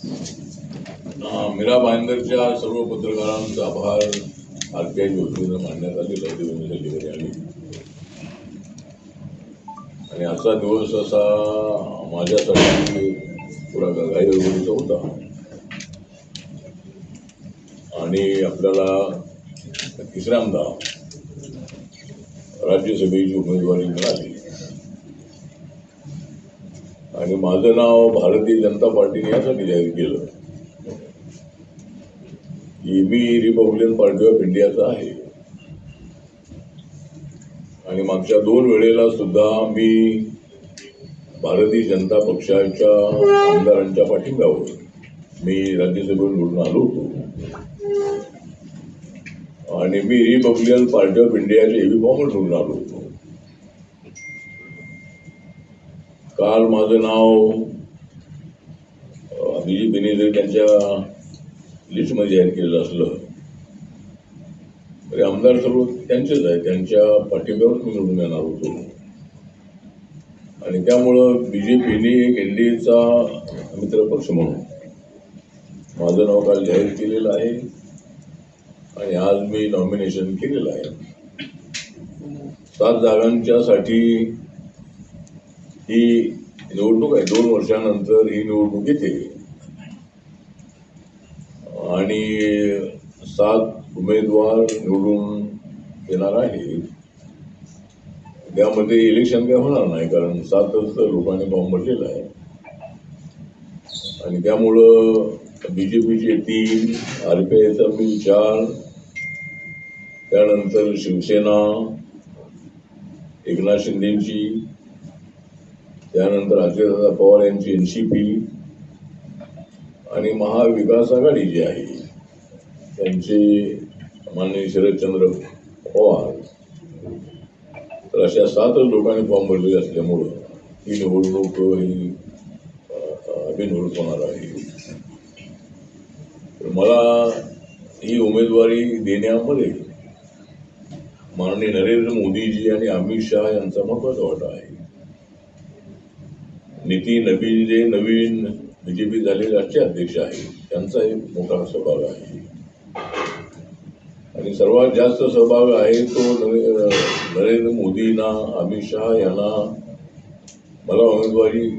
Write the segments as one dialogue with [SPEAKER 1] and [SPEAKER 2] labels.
[SPEAKER 1] मीरा भाईंदरच्या सर्व पत्रकारांचा आभार आरपीआयच्या वतीनं मांडण्यात आलेला आहे देवेंद्र फडणवीस यांनी. आणि आजचा दिवस असा माझ्यासाठी थोडा घाई गडबडीचा होता आणि आपल्याला तिसऱ्यांदा राज्यसभेची उमेदवारी मिळाली आणि माझं नाव भारतीय जनता पार्टीने यासाठी जाहीर केलं की मी रिपब्लिकन पार्टी ऑफ इंडियाचा आहे आणि मागच्या 2 वेळेला सुद्धा मी भारतीय जनता पक्षाच्या आमदारांच्या पाठिंब्यावर मी राज्यसभेवर निवडून आलो होतो आणि मी रिपब्लिकन पार्टी ऑफ इंडियाचे हेवी फॉर्मर निवडून आलो होतो. काल माझं नाव बीजेपीने जर त्यांच्या लिस्टमध्ये जाहीर केलेलं असलं तरी आमदार सर्व त्यांचेच आहे, त्यांच्या पाठिंब्यावर मी निवडून येणार होतो आणि त्यामुळं बीजेपीने एनडीएचा मित्रपक्ष म्हणून माझं नाव काल जाहीर केलेलं आहे आणि आज मी नॉमिनेशन केलेलं आहे. 7 जागांच्यासाठी ही निवडणूक आहे. 2 वर्षानंतर ही निवडणूक येते आणि 7 उमेदवार निवडून येणार आहे. त्यामध्ये इलेक्शन काय होणार नाही कारण 7च लोकांनी फॉर्म भरलेला आहे आणि त्यामुळं बीजेपीचे 3, आरपीआयचा मी 4, त्यानंतर शिवसेना, एकनाथ शिंदेची, त्यानंतर अजितदादा पवार यांची एनसीपी आणि महाविकास आघाडी जी आहे त्यांचे माननीय शरदचंद्र पवार, तर अशा 7 लोकांनी फॉर्म भरलेले असल्यामुळं ही निवडणूक ही बिनविरोध होणार आहे. तर मला ही उमेदवारी देण्यामध्ये माननीय नरेंद्र मोदीजी आणि अमित शहा यांचा महत्वाचा वाटा आहे. नितीन नवीन जे नवीन बीजेपी झालेले राष्ट्रीय अध्यक्ष आहेत त्यांचाही मोठा सहभाग आहे आणि सर्वात जास्त सहभाग आहे तो नरेंद्र मोदींना, अमित शहा यांना मला उमेदवारी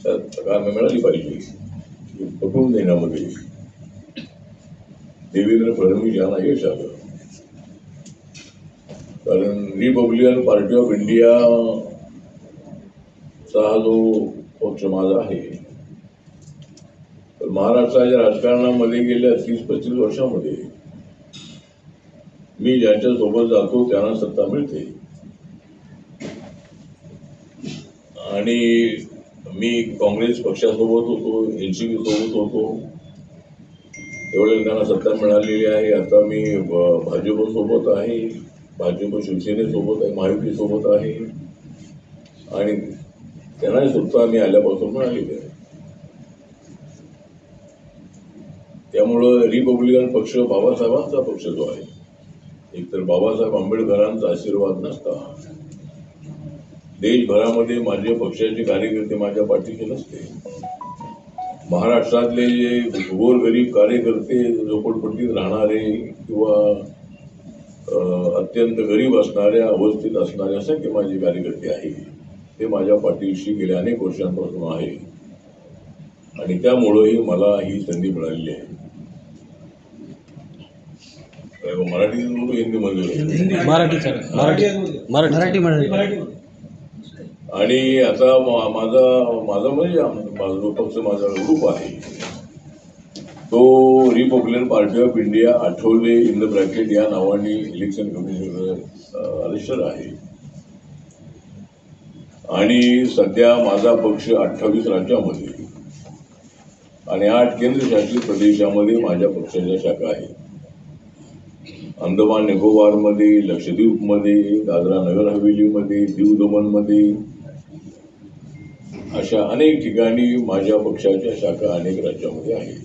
[SPEAKER 1] कारण मिळाली पाहिजे पटवून देण्यामध्ये देवेंद्र फडणवीस यांना यश आलं. कारण रिपब्लिकन पार्टी ऑफ इंडियाचा हा जो पक्ष माझा आहे तर महाराष्ट्राच्या राजकारणामध्ये गेल्या 30-35 वर्षामध्ये मी ज्यांच्या सोबत जातो त्यांना सत्ता मिळते आणि मी काँग्रेस पक्षासोबत होतो, एनसीपी सोबत होतो, त्यावेळेला त्यांना सत्ता मिळालेली आहे. आता मी भाजप सोबत आहे, भाजप शिवसेनेसोबत आहे, महायुतीसोबत आहे आणि त्यांनाही सत्ता मी आल्यापासून मिळालेली आहे. त्यामुळं रिपब्लिकन पक्ष बाबासाहेबांचा पक्ष जो आहे, एकतर बाबासाहेब आंबेडकरांचा आशीर्वाद नसता देशभरामध्ये माझ्या पक्षाचे कार्यकर्ते माझ्या पाठीशी नसते. महाराष्ट्रातले जे गोरगरीब कार्यकर्ते, झोपडपट्टीत राहणारे किंवा अत्यंत गरीब असणाऱ्या, अवस्थेत असणारे असंख्य माझे कार्यकर्ते आहेत ते माझ्या पाठीशी गेल्या अनेक वर्षांपासून आहे आणि त्यामुळंही मला ही संधी मिळालेली आहे. मराठी बोलू हिंदीमध्ये? मराठी. आणि आता माझा म्हणजे जो पक्ष माझा ग्रुप आहे तो Republican party of India Athawale in the bracket या नावाने इलेक्शन कमिशन रजिस्टर आहे आणि सध्या माझा पक्ष 28 राज्यामध्ये आणि 8 केंद्रशासित प्रदेशामध्ये माझ्या पक्षाच्या शाखा आहेत. अंदमान निकोबारमध्ये, लक्षद्वीपमध्ये, दादरा नगर हवेलीमध्ये, दीव दमनमध्ये अशा अनेक ठिकाणी माझ्या पक्षाच्या शाखा अनेक राज्यामध्ये आहेत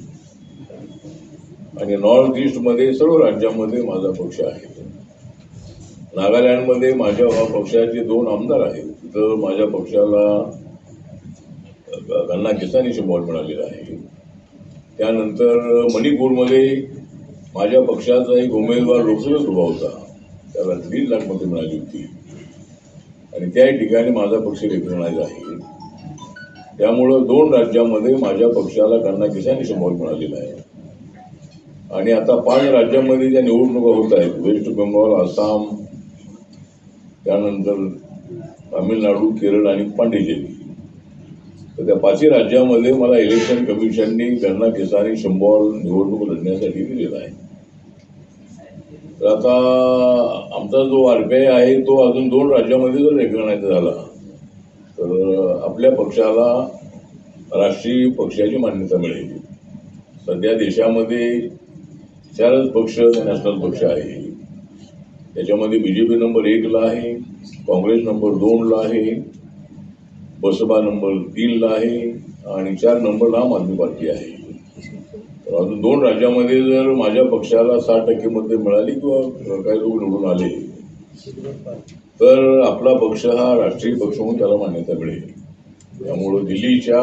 [SPEAKER 1] आणि नॉर्थ ईस्टमध्ये सर्व राज्यामध्ये माझा पक्ष आहे. नागालँडमध्ये माझ्या पक्षाचे 2 आमदार आहेत. तर माझ्या पक्षाला गन्ना किसानीशी बॉल मिळालेला आहे त्यानंतर मणिपूरमध्ये माझ्या पक्षाचा एक उमेदवार लोकसभेत उभा होता, त्याला 1.5 लाख मतं मिळाली होती आणि त्या ठिकाणी माझा पक्ष रेकग्नाइज आहे. त्यामुळं 2 राज्यामध्ये माझ्या पक्षाला कन्नाकिसानी शंभर मिळालेला आहे. आणि आता 5 राज्यामध्ये ज्या निवडणुका होत आहेत, वेस्ट बेंगॉल, आसाम, त्यानंतर तामिळनाडू, केरळ आणि पांडिचेरी, तर त्या 5ही राज्यामध्ये मला इलेक्शन कमिशननी कन्नाकिसानी शंभर निवडणूक लढण्यासाठी दिलेला आहे. तर आता आमचा जो RPI आहे तो अजून 2 राज्यामध्ये जर रेकग्नाइज झाला तर आपल्या पक्षाला राष्ट्रीय पक्षाची मान्यता मिळेल. सध्या देशामध्ये 4 पक्ष नॅशनल पक्ष आहे. त्याच्यामध्ये BJP नंबर 1ला आहे, काँग्रेस नंबर 2ला आहे, बसपा नंबर 3ला आहे आणि 4 नंबरला आम आदमी पार्टी आहे. तर अजून 2 राज्यामध्ये जर माझ्या पक्षाला 60% मते मिळाली किंवा काही लोक निवडून आले तर आपला पक्ष हा राष्ट्रीय पक्ष म्हणून त्याला मान्यता मिळेल. त्यामुळं दिल्लीच्या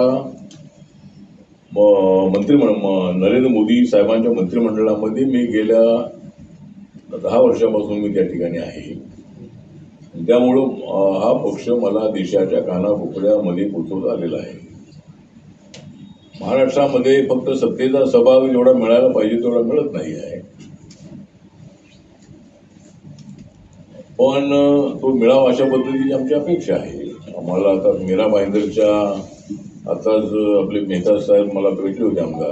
[SPEAKER 1] नरेंद्र मोदी साहेबांच्या मंत्रिमंडळामध्ये मी गेल्या 10 वर्षापासून मी त्या ठिकाणी आहे. त्यामुळं हा पक्ष मला देशाच्या कानाकोपऱ्यामध्ये पोचवता आलेला आहे. महाराष्ट्रामध्ये फक्त सत्तेचा सहभाग जेवढा मिळायला पाहिजे तेवढा मिळत नाही आहे, पण तो मिळावा अशा पद्धतीची आमची अपेक्षा आहे. आम्हाला आता मीरा भाईंदरच्या आताच आपले मेहता साहेब मला भेटले होते आमदार,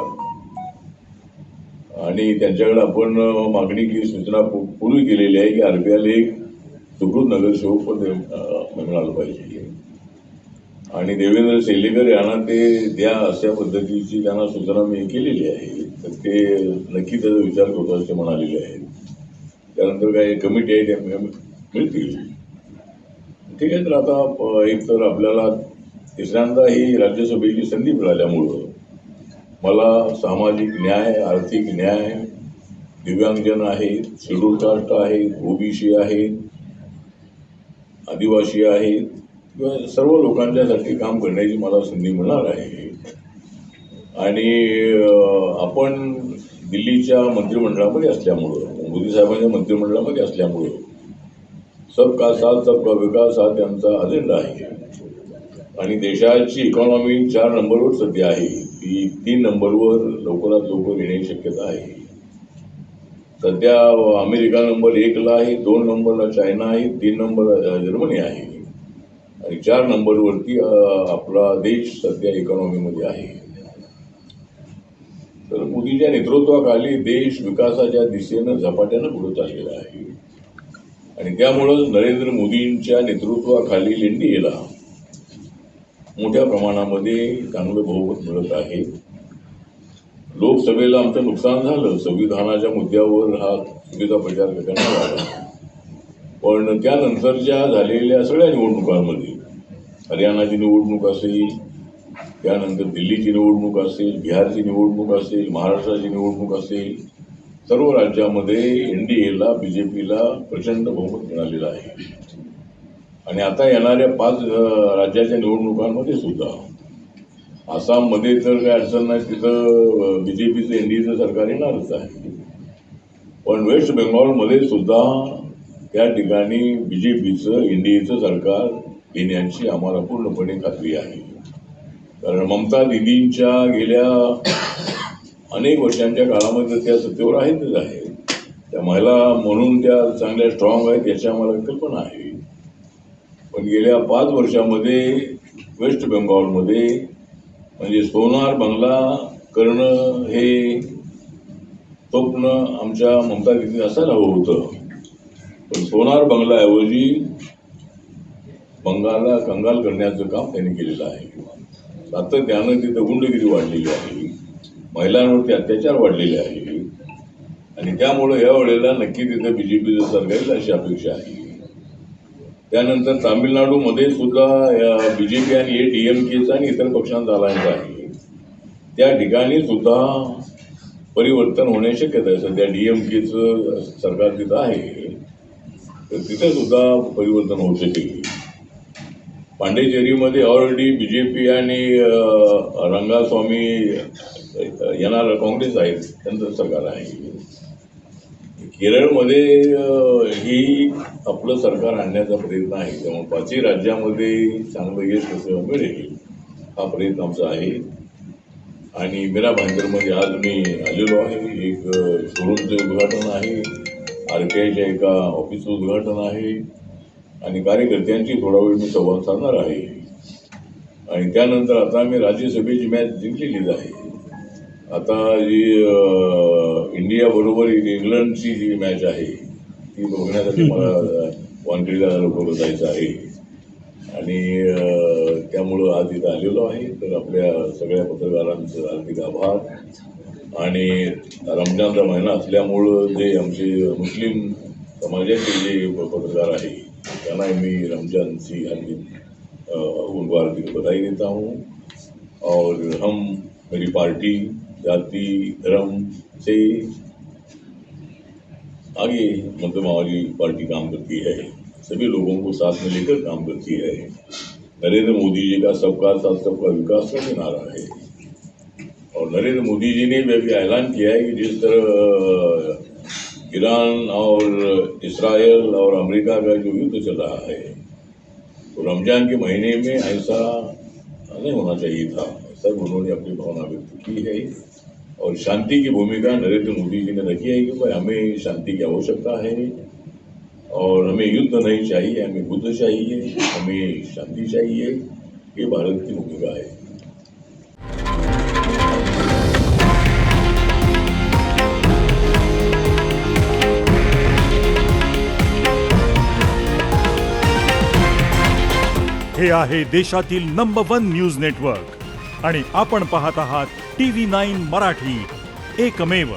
[SPEAKER 1] आणि त्यांच्याकडे आपण मागणी की सूचना पूर्वी केलेली आहे की RPIला एक सुकृत नगरसेवक पण मिळालं पाहिजे आणि देवेंद्र सेलेकर यांना ते द्या अशा पद्धतीची त्यांना सूचना मी केलेली आहे. तर ते नक्की त्याचा विचार करतो असे म्हणालेले आहेत. त्यानंतर काही कमिटी आहे त्या मिळतील. ठीक आहे. तर आता एक तर आपल्याला तिसऱ्यांदा ही राज्यसभेची संधी मिळाल्यामुळं मला सामाजिक न्याय, आर्थिक न्याय, दिव्यांगजन आहेत, शेड्यूल कास्ट आहेत, OBC आहेत, आदिवासी आहेत, किंवा सर्व लोकांच्यासाठी काम करण्याची मला संधी मिळणार आहे. आणि आपण दिल्लीच्या मंत्रिमंडळामध्ये असल्यामुळं, मोदी साहेबांच्या मंत्रिमंडळामध्ये असल्यामुळं सबका साथ सबका विकास हा त्यांचा अजेंडा आहे. आणि देशाची इकॉनॉमी 4 नंबरवर सध्या आहे, ती 3 नंबरवर लवकरात लवकर येण्याची शक्यता आहे. सध्या अमेरिका नंबर 1ला आहे, 2 नंबरला चायना आहे, 3 नंबर जर्मनी आहे आणि 4 नंबरवरती आपला देश सध्या इकॉनॉमीमध्ये आहे. तर मोदीच्या नेतृत्वाखाली देश विकासाच्या दिशेनं झपाट्यानं पुढे चाललेला आहे आणि त्यामुळं नरेंद्र मोदींच्या नेतृत्वाखाली NDAला मोठ्या प्रमाणामध्ये चांगलं बहुमत मिळत आहे. लोकसभेला आमचं नुकसान झालं, संविधानाच्या मुद्द्यावर हा चुकीचा प्रचार करण्यात आला, पण त्यानंतरच्या झालेल्या सगळ्या निवडणुकांमध्ये, हरियाणाची निवडणूक असेल, त्यानंतर दिल्लीची निवडणूक असेल, बिहारची निवडणूक असेल, महाराष्ट्राची निवडणूक असेल, सर्व राज्यामध्ये NDAला, BJPला प्रचंड बहुमत मिळालेलं आहे. आणि आता येणाऱ्या 5 राज्याच्या निवडणुकांमध्ये सुद्धा, आसाममध्ये तर काही अडचण नाही, तिथं BJPचं NDAचं सरकार येणारच आहे, पण वेस्ट बेंगॉलमध्ये सुद्धा त्या ठिकाणी BJPचं NDAचं सरकार येण्याची आम्हाला पूर्णपणे खात्री आहे. कारण ममता दिदींच्या गेल्या अनेक वर्षांच्या काळामध्ये त्या सत्तेवर आहेतच आहे. त्या महिला म्हणून त्या चांगल्या स्ट्रॉंग आहेत याची आम्हाला कल्पना आहे. पण गेल्या 5 वर्षामध्ये वेस्ट बेंगॉलमध्ये म्हणजे सोनार बंगला करणं हे स्वप्न आमच्या ममता दिदी असायला हवं होतं, पण सोनार बंगलाऐवजी बंगालला कंगाल करण्याचं काम त्यांनी केलेलं आहे. सातत्यानं तिथं गुंडगिरी वाढलेली आहे, महिलांवरती अत्याचार वाढलेले आहे आणि त्यामुळं या वेळेला नक्की तिथं BJPचं सरकार येईल अशी अपेक्षा आहे. त्यानंतर तामिळनाडूमध्ये सुद्धा BJP आणि DMKचा आणि इतर पक्षांचा अलायन्स आहे. त्या ठिकाणी सुद्धा परिवर्तन होण्याची शक्यता आहे. सध्या DMKचं सरकार तिथं आहे, तर तिथे सुद्धा परिवर्तन होऊ शकेल. पांडेचेरीमध्ये ऑलरेडी BJP आणि रंगास्वामी येणार काँग्रेस आहे, त्यांचं सरकार आहे. केरळमध्ये ही आपलं सरकार आणण्याचा प्रयत्न आहे. त्यामुळे 5ही राज्यामध्ये चांगलं यश कसं मिळेल हा प्रयत्न आमचा आहे. आणि मीरा भाईंदरमध्ये आज मी आलेलो आहे. एक शोरूमचं उद्घाटन आहे, RTIच्या एका ऑफिसचं उद्घाटन आहे आणि कार्यकर्त्यांची थोडा वेळ मी संवाद साधणार आहे. आणि त्यानंतर आता आम्ही राज्यसभेची मॅच जिंकलेलीच आहे. आता जी इंडिया बरोबर इंग्लंडची जी मॅच आहे ती बघण्यासाठी मला वानखेडेला लवकर जायचं आहे. आणि त्यामुळं आज इथं आलेलो आहे. तर आपल्या सगळ्या पत्रकारांचं हार्दिक आभार. आणि रमजानचा महिना असल्यामुळं जे आमचे मुस्लिम समाजाचे जे पत्रकार आहे त्यांना मी रमजानची हार्दिक उनको हार्दिक बधाई देता हूँ. और हम मेरी पार्टी जाति धर्म से आगे मतलब हमारी पार्टी काम करती है, सभी लोगों को साथ में लेकर काम करती है. नरेंद्र मोदी जी का सबका साथ सबका विकास का भी नारा है. और नरेंद्र मोदी जी ने भी अभी ऐलान किया है कि जिस तरह ईरान और इसराइल और अमेरिका का जो युद्ध चल रहा है तो रमजान के महीने में ऐसा नहीं होना चाहिए था. सब उन्होंने अपनी भावना व्यक्त की है. और शांति की भूमिका नरेंद्र मोदी जी ने रखी है कि भाई हमें शांति की आवश्यकता है और हमें युद्ध नहीं चाहिए, हमें बुद्ध चाहिए, हमें शांति चाहिए. ये भारत की भूमिका है.
[SPEAKER 2] हे आहे देशातील नंबर 1 न्यूज नेटवर्क आणि आपण पाहत आहात TV9 मराठी, एकमेव.